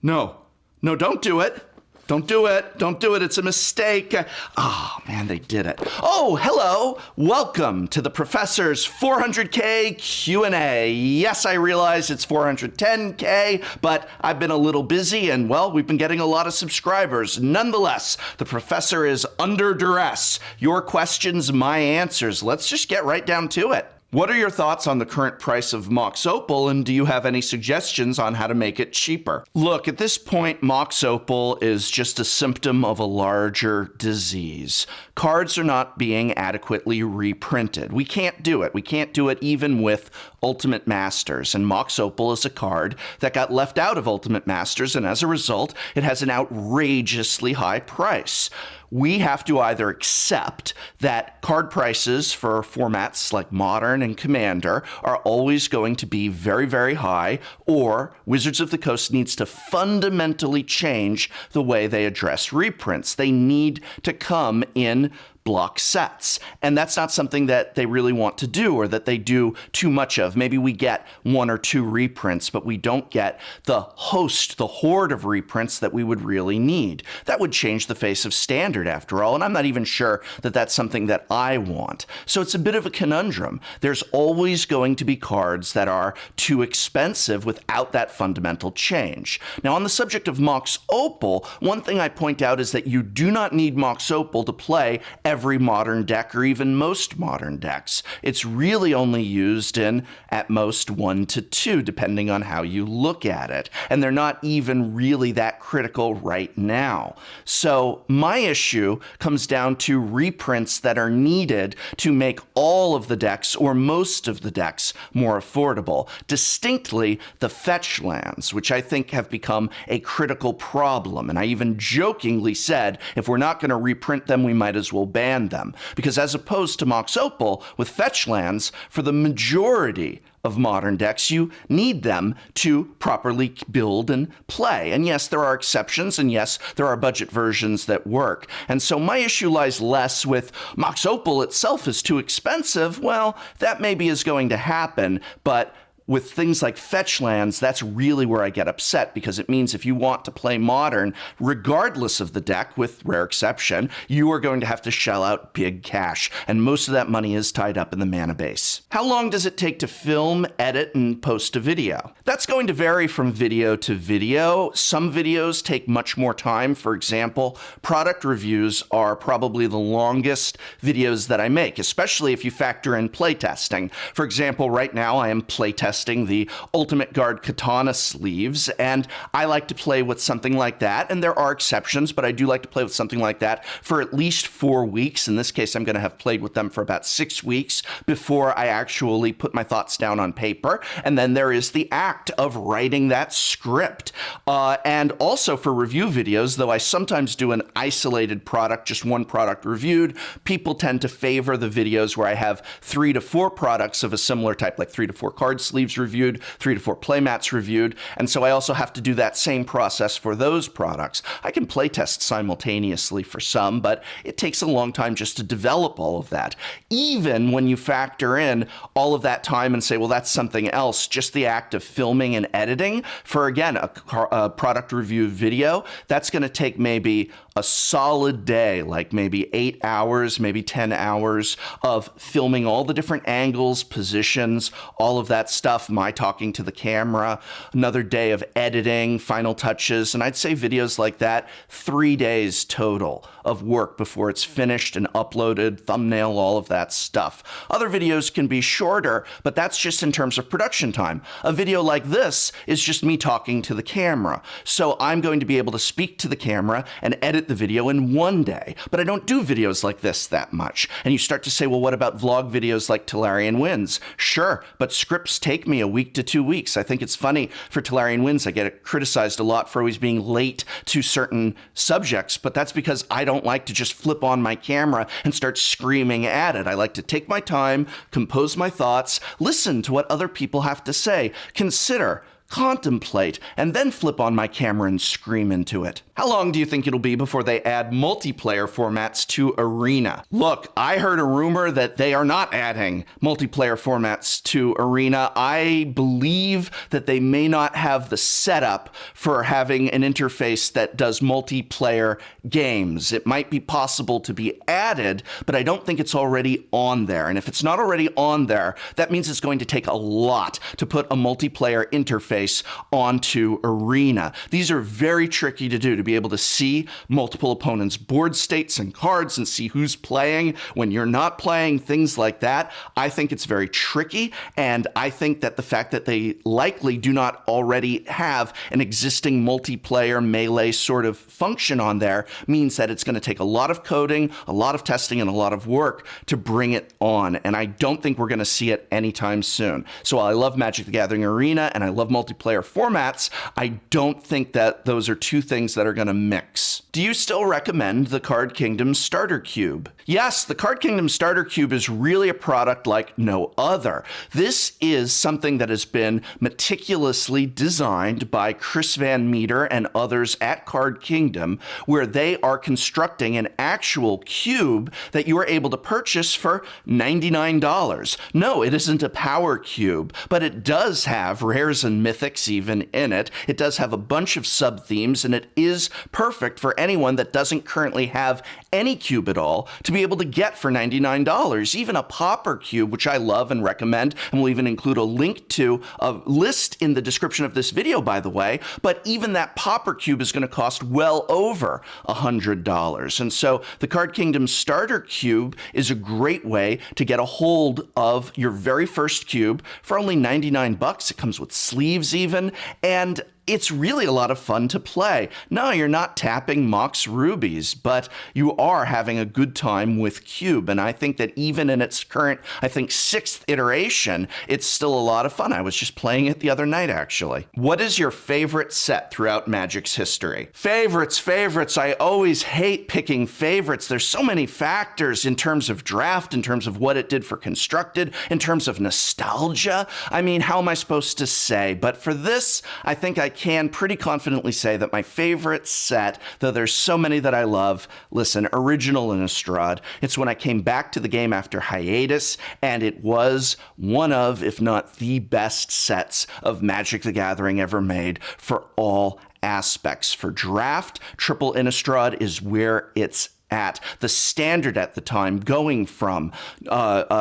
No. No, don't do it. Don't do it. Don't do it. It's a mistake. Oh, man, they did it. Oh, hello. Welcome to the Professor's 400K Q&A. Yes, I realize it's 410K, but I've been a little busy and, well, we've been getting a lot of subscribers. Nonetheless, the Professor is under duress. Your questions, my answers. Let's just get right down to it. What are your thoughts on the current price of Mocs Opal, and do you have any suggestions on how to make it cheaper? Look, at this point, Mocs Opal is just a symptom of a larger disease. Cards are not being adequately reprinted. We can't do it. We can't do it even with Ultimate Masters, and Mocs Opal is a card that got left out of Ultimate Masters, and as a result, it has an outrageously high price. We have to either accept that card prices for formats like Modern and Commander are always going to be very, very high, or Wizards of the Coast needs to fundamentally change the way they address reprints. They need to come in block sets. And that's not something that they really want to do or that they do too much of. Maybe we get one or two reprints, but we don't get the horde of reprints that we would really need. That would change the face of Standard after all, and I'm not even sure that that's something that I want. So it's a bit of a conundrum. There's always going to be cards that are too expensive without that fundamental change. Now, on the subject of Mocs Opal, one thing I point out is that you do not need Mocs Opal to play every modern deck or even most modern decks. It's really only used in, at most, 1 to 2, depending on how you look at it. And they're not even really that critical right now. So my issue comes down to reprints that are needed to make all of the decks or most of the decks more affordable. Distinctly, the fetch lands, which I think have become a critical problem. And I even jokingly said, if we're not going to reprint them, we might as well ban them. Because as opposed to Mocs Opal, with fetch lands, for the majority of modern decks, you need them to properly build and play. And yes, there are exceptions, and yes, there are budget versions that work. And so my issue lies less with Mocs Opal itself is too expensive. Well, that maybe is going to happen, but with things like fetch lands, that's really where I get upset, because it means if you want to play Modern, regardless of the deck, with rare exception, you are going to have to shell out big cash, and most of that money is tied up in the mana base. How long does it take to film, edit, and post a video? That's going to vary from video to video. Some videos take much more time. For example, product reviews are probably the longest videos that I make, especially if you factor in playtesting. For example, right now I am playtesting the Ultimate Guard Katana sleeves, and I like to play with something like that, and there are exceptions, but I do like to play with something like that for at least 4 weeks. In this case, I'm going to have played with them for about 6 weeks before I actually put my thoughts down on paper, and then there is the act of writing that script. And also for review videos, though I sometimes do an isolated product, just one product reviewed, people tend to favor the videos where I have 3 to 4 products of a similar type, like 3 to 4 card sleeves reviewed, 3 to 4 playmats reviewed, and so I also have to do that same process for those products. I can playtest simultaneously for some, but it takes a long time just to develop all of that. Even when you factor in all of that time and say, well, that's something else, just the act of filming and editing for, again, a product review video, that's going to take maybe a solid day, like maybe 8 hours, maybe 10 hours of filming all the different angles, positions, all of that stuff, my talking to the camera, another day of editing, final touches, and I'd say videos like that, 3 days total of work before it's finished and uploaded, thumbnail, all of that stuff. Other videos can be shorter, but that's just in terms of production time. A video like this is just me talking to the camera, so I'm going to be able to speak to the camera and edit the video in 1 day, but I don't do videos like this that much. And you start to say, well, what about vlog videos like Tolarian Wins? Sure, but scripts take me a week to 2 weeks. I think it's funny for Tolarian Wins, I get criticized a lot for always being late to certain subjects, but that's because I don't like to just flip on my camera and start screaming at it. I like to take my time, compose my thoughts, listen to what other people have to say, consider contemplate, and then flip on my camera and scream into it. How long do you think it'll be before they add multiplayer formats to Arena? Look, I heard a rumor that they are not adding multiplayer formats to Arena. I believe that they may not have the setup for having an interface that does multiplayer games. It might be possible to be added, but I don't think it's already on there. And if it's not already on there, that means it's going to take a lot to put a multiplayer interface onto Arena. These are very tricky to do, to be able to see multiple opponents' board states and cards and see who's playing when you're not playing, things like that. I think it's very tricky, and I think that the fact that they likely do not already have an existing multiplayer melee sort of function on there means that it's going to take a lot of coding, a lot of testing, and a lot of work to bring it on, and I don't think we're going to see it anytime soon. So while I love Magic the Gathering Arena and I love multiplayer formats, I don't think that those are two things that are going to mix. Do you still recommend the Card Kingdom Starter Cube? Yes, the Card Kingdom Starter Cube is really a product like no other. This is something that has been meticulously designed by Chris Van Meter and others at Card Kingdom, where they are constructing an actual cube that you are able to purchase for $99. No, it isn't a power cube, but it does have rares and mythics even in it. It does have a bunch of sub-themes, and it is perfect for anyone that doesn't currently have any cube at all to be able to get for $99. Even a popper cube, which I love and recommend, and we'll even include a link to a list in the description of this video, by the way, but even that popper cube is going to cost well over $100. And so the Card Kingdom Starter Cube is a great way to get a hold of your very first cube for only 99 bucks. It comes with sleeves even, and it's really a lot of fun to play. No, you're not tapping Mocs rubies, but you are having a good time with Cube. And I think that even in its current, I think, 6th iteration, it's still a lot of fun. I was just playing it the other night, actually. What is your favorite set throughout Magic's history? Favorites. I always hate picking favorites. There's so many factors in terms of draft, in terms of what it did for Constructed, in terms of nostalgia. I mean, how am I supposed to say? But for this, I think I can pretty confidently say that my favorite set, though there's so many that I love, listen, Original Innistrad. It's when I came back to the game after hiatus, and it was one of, if not the best sets of Magic the Gathering ever made for all aspects. For draft, Triple Innistrad is where it's at. The standard at the time, going from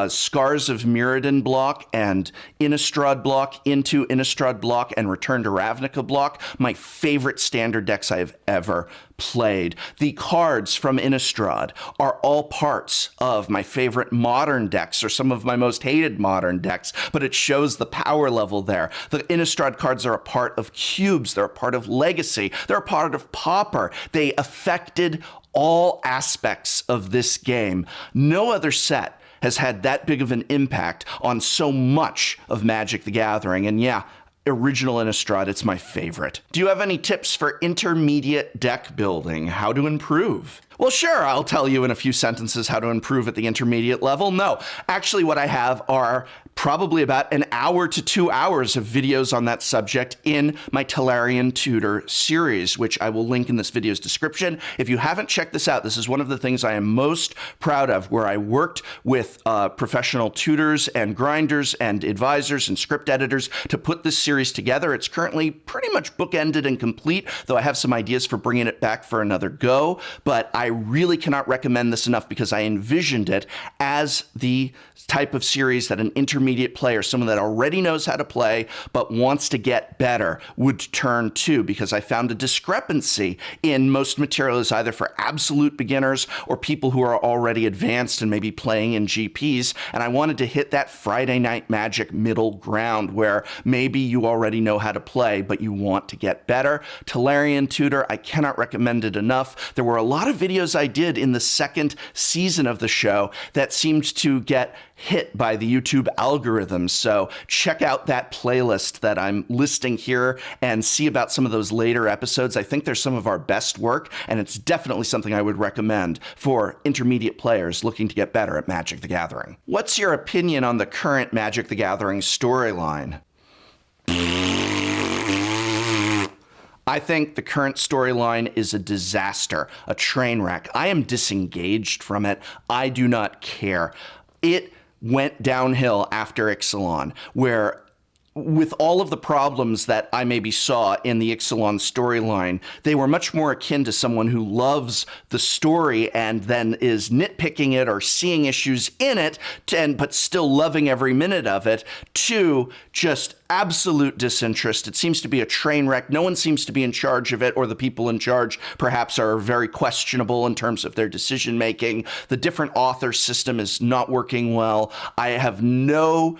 Scars of Mirrodin block and Innistrad block into Innistrad block and Return to Ravnica block, my favorite standard decks I have ever played. The cards from Innistrad are all parts of my favorite modern decks, or some of my most hated modern decks, but it shows the power level there. The Innistrad cards are a part of cubes, they're a part of Legacy, they're a part of Pauper. They affected all aspects of this game. No other set has had that big of an impact on so much of Magic the Gathering, and yeah, Original Innistrad, it's my favorite. Do you have any tips for intermediate deck building? How to improve? Well, sure, I'll tell you in a few sentences how to improve at the intermediate level. No, actually what I have are probably about an hour to 2 hours of videos on that subject in my Tolarian tutor series, which I will link in this video's description. If you haven't checked this out, this is one of the things I am most proud of, where I worked with professional tutors and grinders and advisors and script editors to put this series together. It's currently pretty much bookended and complete, though I have some ideas for bringing it back for another go, but I really cannot recommend this enough because I envisioned it as the type of series that an intermediate player, someone that already knows how to play but wants to get better, would turn to, because I found a discrepancy in most materials, either for absolute beginners or people who are already advanced and maybe playing in GPs, and I wanted to hit that Friday Night Magic middle ground where maybe you already know how to play but you want to get better. Tolarian Tutor, I cannot recommend it enough. There were a lot of videos I did in the second season of the show that seemed to get hit by the YouTube algorithm. So check out that playlist that I'm listing here and see about some of those later episodes. I think they're some of our best work, and it's definitely something I would recommend for intermediate players looking to get better at Magic the Gathering. What's your opinion on the current Magic the Gathering storyline? I think the current storyline is a disaster, a train wreck. I am disengaged from it. I do not care. It went downhill after Ixalan, where with all of the problems that I maybe saw in the Ixalan storyline, they were much more akin to someone who loves the story and then is nitpicking it or seeing issues in it, but still loving every minute of it, to just absolute disinterest. It seems to be a train wreck. No one seems to be in charge of it, or the people in charge perhaps are very questionable in terms of their decision making. The different author system is not working well. I have no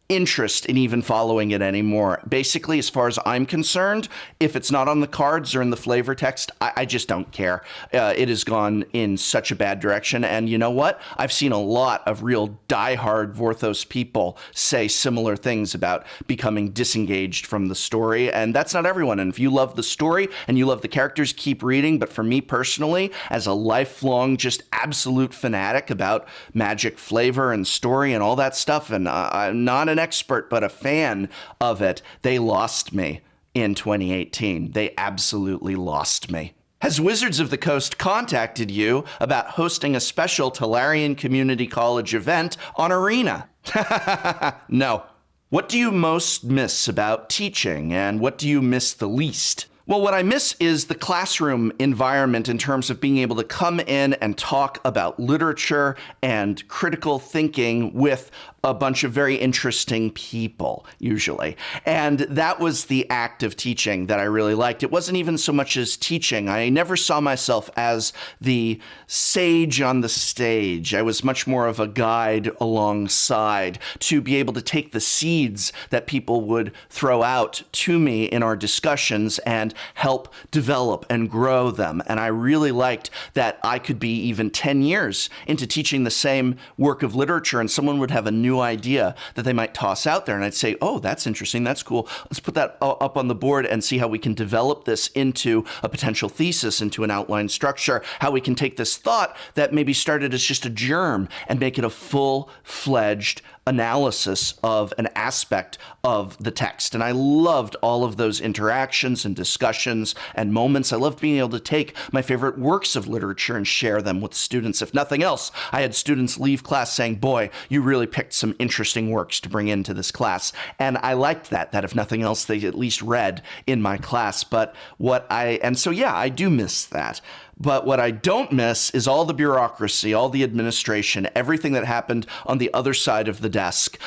interest in even following it anymore. Basically, as far as I'm concerned, if it's not on the cards or in the flavor text, I just don't care. It has gone in such a bad direction. And you know what? I've seen a lot of real diehard Vorthos people say similar things about becoming disengaged from the story. And that's not everyone. And if you love the story and you love the characters, keep reading. But for me personally, as a lifelong, just absolute fanatic about magic flavor and story and all that stuff, and I'm not an expert, but a fan of it, they lost me in 2018. They absolutely lost me. Has Wizards of the Coast contacted you about hosting a special Tolarian Community College event on Arena? No. What do you most miss about teaching, and what do you miss the least? Well, what I miss is the classroom environment in terms of being able to come in and talk about literature and critical thinking with a bunch of very interesting people, usually. And that was the act of teaching that I really liked. It wasn't even so much as teaching. I never saw myself as the sage on the stage. I was much more of a guide alongside to be able to take the seeds that people would throw out to me in our discussions and help develop and grow them. And I really liked that I could be even 10 years into teaching the same work of literature, and someone would have a new idea that they might toss out there, and I'd say, oh, that's interesting, that's cool, let's put that up on the board and see how we can develop this into a potential thesis, into an outline structure, how we can take this thought that maybe started as just a germ and make it a full-fledged analysis of an aspect of the text. And I loved all of those interactions and discussions and moments. I loved being able to take my favorite works of literature and share them with students. If nothing else, I had students leave class saying, boy, you really picked some interesting works to bring into this class. And I liked that if nothing else, they at least read in my class. So yeah, I do miss that. But what I don't miss is all the bureaucracy, all the administration, everything that happened on the other side of the desk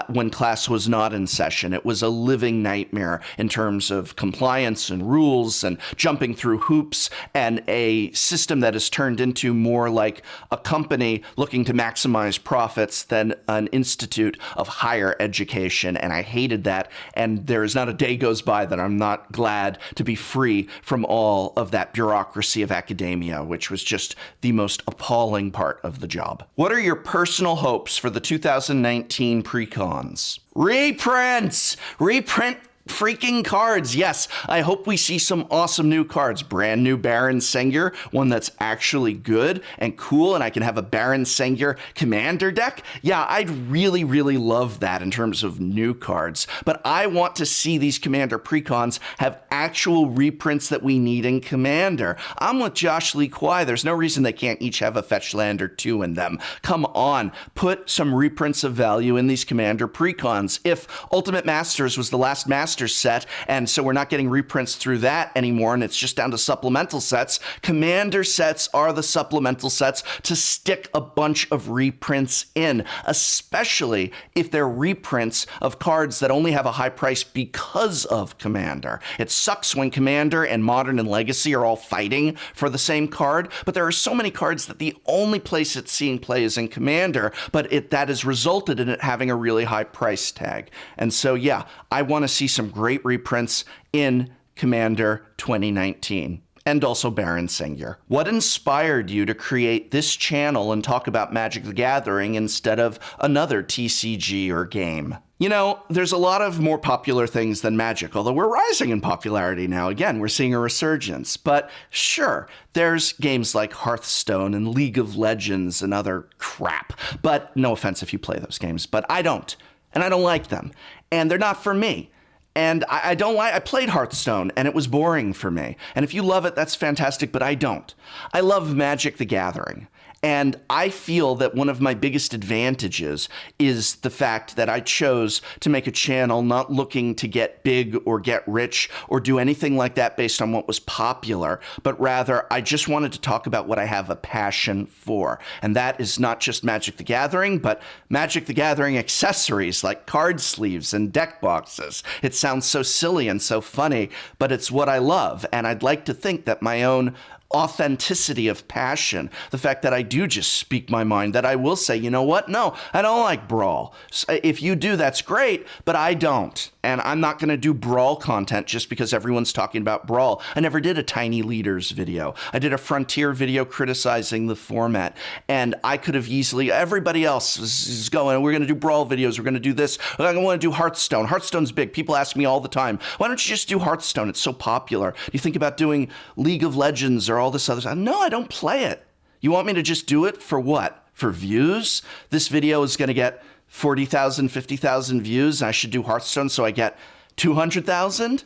when class was not in session. It was a living nightmare in terms of compliance and rules and jumping through hoops, and a system that has turned into more like a company looking to maximize profits than an institute of higher education. And I hated that. And there is not a day goes by that I'm not glad to be free from all of that bureaucracy of academia, which was just the most appalling part of the job. What are your personal hopes for the 2019 PreCons? Reprints! Reprint freaking cards. Yes, I hope we see some awesome new cards. Brand new Baron Sengir, one that's actually good and cool, and I can have a Baron Sengir commander deck. Yeah, I'd really, really love that in terms of new cards. But I want to see these commander precons have actual reprints that we need in commander. I'm with Josh Lee Kwai. There's no reason they can't each have a fetch land or two in them. Come on, put some reprints of value in these commander precons. If Ultimate Masters was the last Masters set, and so we're not getting reprints through that anymore, and it's just down to supplemental sets, commander sets are the supplemental sets to stick a bunch of reprints in, especially if they're reprints of cards that only have a high price because of commander. It sucks when commander and modern and legacy are all fighting for the same card, but there are so many cards that the only place it's seeing play is in commander, but that has resulted in it having a really high price tag. And so yeah, I want to see some great reprints in Commander 2019. And also Baron Sengir. What inspired you to create this channel and talk about Magic the Gathering instead of another TCG or game? You know, there's a lot of more popular things than Magic, although we're rising in popularity now. Again, we're seeing a resurgence. But sure, there's games like Hearthstone and League of Legends and other crap. But no offense if you play those games, but I don't. And I don't like them. And they're not for me. And I don't like, I played Hearthstone and it was boring for me. And if you love it, that's fantastic, but I don't. I love Magic the Gathering. And I feel that one of my biggest advantages is the fact that I chose to make a channel not looking to get big or get rich or do anything like that based on what was popular, but rather I just wanted to talk about what I have a passion for. And that is not just Magic the Gathering, but Magic the Gathering accessories like card sleeves and deck boxes. It sounds so silly and so funny, but it's what I love. And I'd like to think that my own authenticity of passion, the fact that I do just speak my mind, that I will say, you know what? No, I don't like Brawl. If you do, that's great, but I don't. And I'm not going to do Brawl content just because everyone's talking about Brawl. I never did a Tiny Leaders video. I did a Frontier video criticizing the format. And I could have easily, everybody else is going, we're going to do Brawl videos, we're going to do this. I want to do Hearthstone. Hearthstone's big. People ask me all the time, why don't you just do Hearthstone? It's so popular. Do you think about doing League of Legends or all this other stuff? No, I don't play it. You want me to just do it for what? For views? This video is going to get 40,000, 50,000 views. I should do Hearthstone so I get 200,000?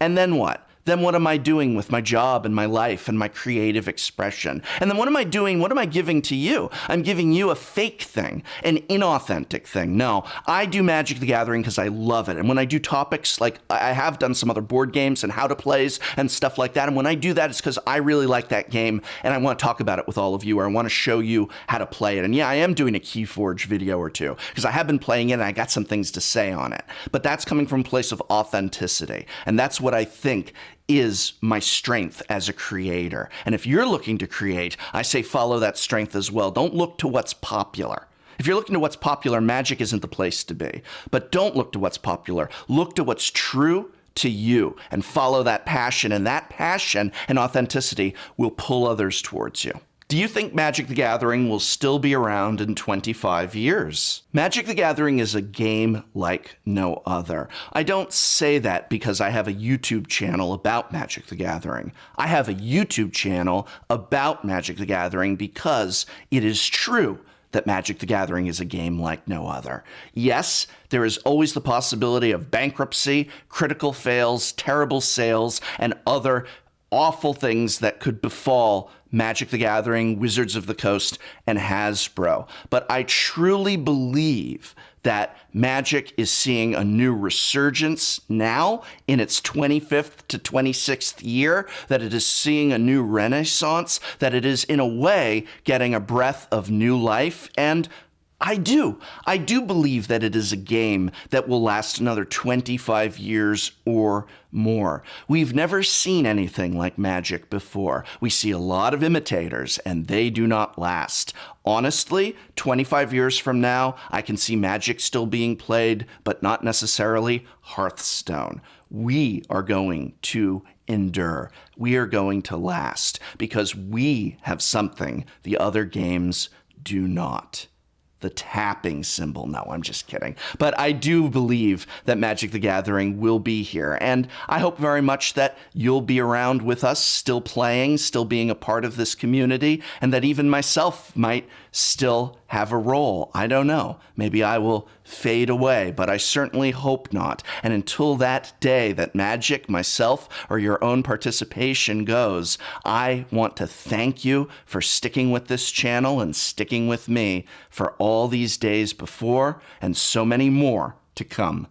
And then what? Then what am I doing with my job and my life and my creative expression? And then what am I doing? What am I giving to you? I'm giving you a fake thing, an inauthentic thing. No, I do Magic the Gathering because I love it. And when I do topics, like I have done some other board games and how to plays and stuff like that. And when I do that, it's because I really like that game and I want to talk about it with all of you, or I want to show you how to play it. And yeah, I am doing a Keyforge video or two because I have been playing it and I got some things to say on it. But that's coming from a place of authenticity. And that's what I think is my strength as a creator. And if you're looking to create, I say follow that strength as well. Don't look to what's popular. If you're looking to what's popular, Magic isn't the place to be. But don't look to what's popular. Look to what's true to you and follow that passion. And that passion and authenticity will pull others towards you. Do you think Magic the Gathering will still be around in 25 years? Magic the Gathering is a game like no other. I don't say that because I have a YouTube channel about Magic the Gathering. I have a YouTube channel about Magic the Gathering because it is true that Magic the Gathering is a game like no other. Yes, there is always the possibility of bankruptcy, critical fails, terrible sales, and other awful things that could befall Magic the Gathering, Wizards of the Coast, and Hasbro. But I truly believe that Magic is seeing a new resurgence now in its 25th to 26th year, that it is seeing a new renaissance, that it is in a way getting a breath of new life. And I do believe that it is a game that will last another 25 years or more. We've never seen anything like Magic before. We see a lot of imitators, and they do not last. Honestly, 25 years from now, I can see Magic still being played, but not necessarily Hearthstone. We are going to endure. We are going to last because we have something the other games do not. The tapping symbol. No, I'm just kidding. But I do believe that Magic the Gathering will be here. And I hope very much that you'll be around with us, still playing, still being a part of this community, and that even myself might still have a role. I don't know. Maybe I will fade away, but I certainly hope not. And until that day that Magic, myself, or your own participation goes, I want to thank you for sticking with this channel and sticking with me for all these days before and so many more to come.